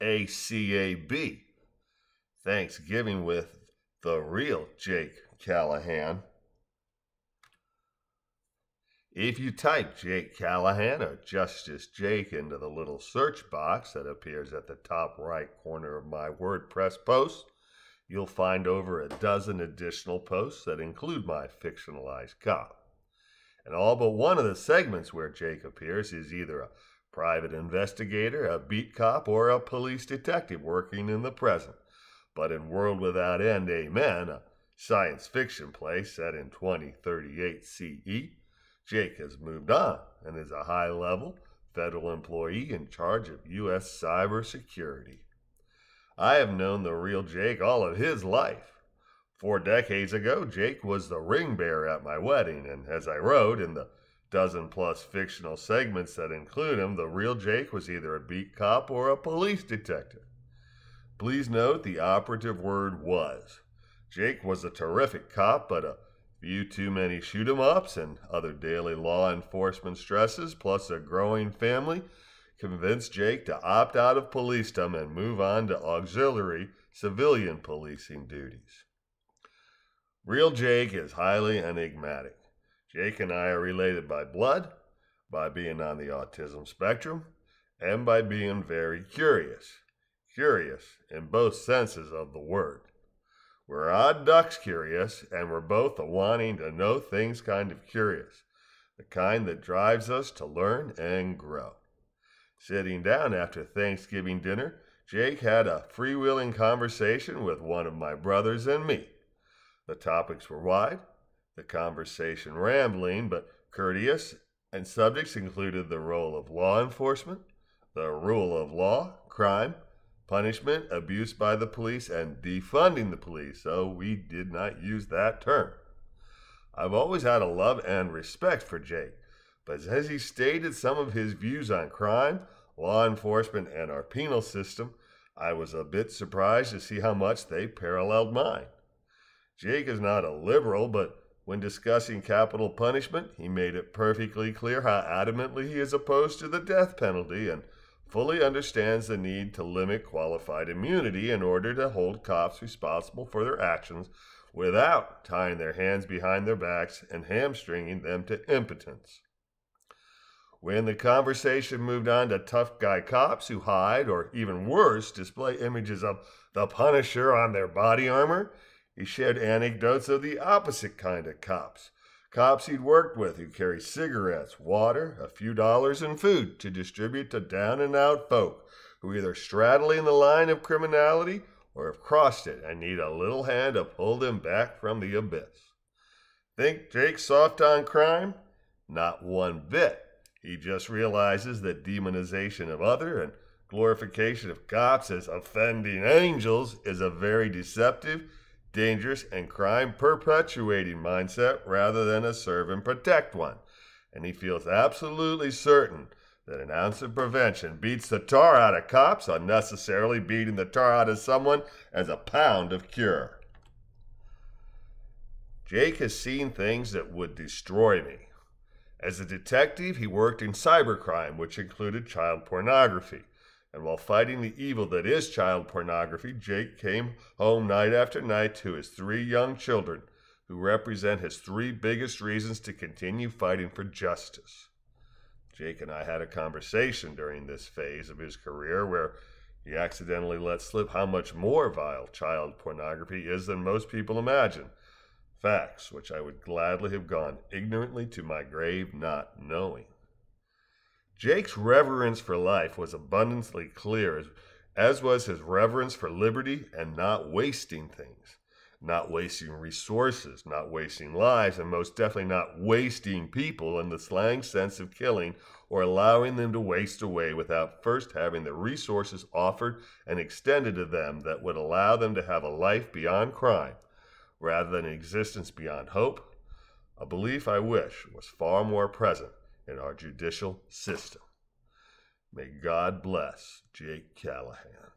ACAB, Thanksgiving with the real Jake Callahan. If you type Jake Callahan or Justice Jake into the little search box that appears at the top right corner of my WordPress post, you'll find over a dozen additional posts that include my fictionalized cop. And all but one of the segments where Jake appears is either a private investigator, a beat cop, or a police detective working in the present. But in World Without End, Amen, a science fiction play set in 2038 CE, Jake has moved on and is a high-level federal employee in charge of U.S. cybersecurity. I have known the real Jake all of his life. 4 decades ago, Jake was the ring bearer at my wedding, and as I wrote in the dozen-plus fictional segments that include him, the real Jake was either a beat cop or a police detective. Please note the operative word was. Jake was a terrific cop, but a few too many shoot-'em-ups and other daily law enforcement stresses, plus a growing family, convinced Jake to opt out of policedom and move on to auxiliary civilian policing duties. Real Jake is highly enigmatic. Jake and I are related by blood, by being on the autism spectrum, and by being very curious. Curious in both senses of the word. We're odd ducks curious, and we're both a wanting to know things kind of curious, the kind that drives us to learn and grow. Sitting down after Thanksgiving dinner, Jake had a freewheeling conversation with one of my brothers and me. The topics were wide, the conversation rambling but courteous, and subjects included the role of law enforcement, the rule of law, crime, punishment, abuse by the police, and defunding the police, so we did not use that term. I've always had a love and respect for Jake, but as he stated some of his views on crime, law enforcement, and our penal system, I was a bit surprised to see how much they paralleled mine. Jake is not a liberal, but when discussing capital punishment, he made it perfectly clear how adamantly he is opposed to the death penalty and fully understands the need to limit qualified immunity in order to hold cops responsible for their actions without tying their hands behind their backs and hamstringing them to impotence. When the conversation moved on to tough guy cops who hide, or even worse, display images of the Punisher on their body armor, he shared anecdotes of the opposite kind of cops. Cops he'd worked with who carry cigarettes, water, a few dollars, and food to distribute to down-and-out folk who either straddling the line of criminality or have crossed it and need a little hand to pull them back from the abyss. Think Jake's soft on crime? Not one bit. He just realizes that demonization of other and glorification of cops as offending angels is a very deceptive, dangerous, and crime-perpetuating mindset rather than a serve and protect one. And he feels absolutely certain that an ounce of prevention beats the tar out of cops, unnecessarily beating the tar out of someone as a pound of cure. Jake has seen things that would destroy me. As a detective, he worked in cybercrime, which included child pornography. And while fighting the evil that is child pornography, Jake came home night after night to his 3 young children, who represent his 3 biggest reasons to continue fighting for justice. Jake and I had a conversation during this phase of his career where he accidentally let slip how much more vile child pornography is than most people imagine. Facts which I would gladly have gone ignorantly to my grave not knowing. Jake's reverence for life was abundantly clear, as was his reverence for liberty and not wasting things, not wasting resources, not wasting lives, and most definitely not wasting people in the slang sense of killing or allowing them to waste away without first having the resources offered and extended to them that would allow them to have a life beyond crime, rather than an existence beyond hope, a belief I wish was far more present in our judicial system. May God bless Jake Callahan.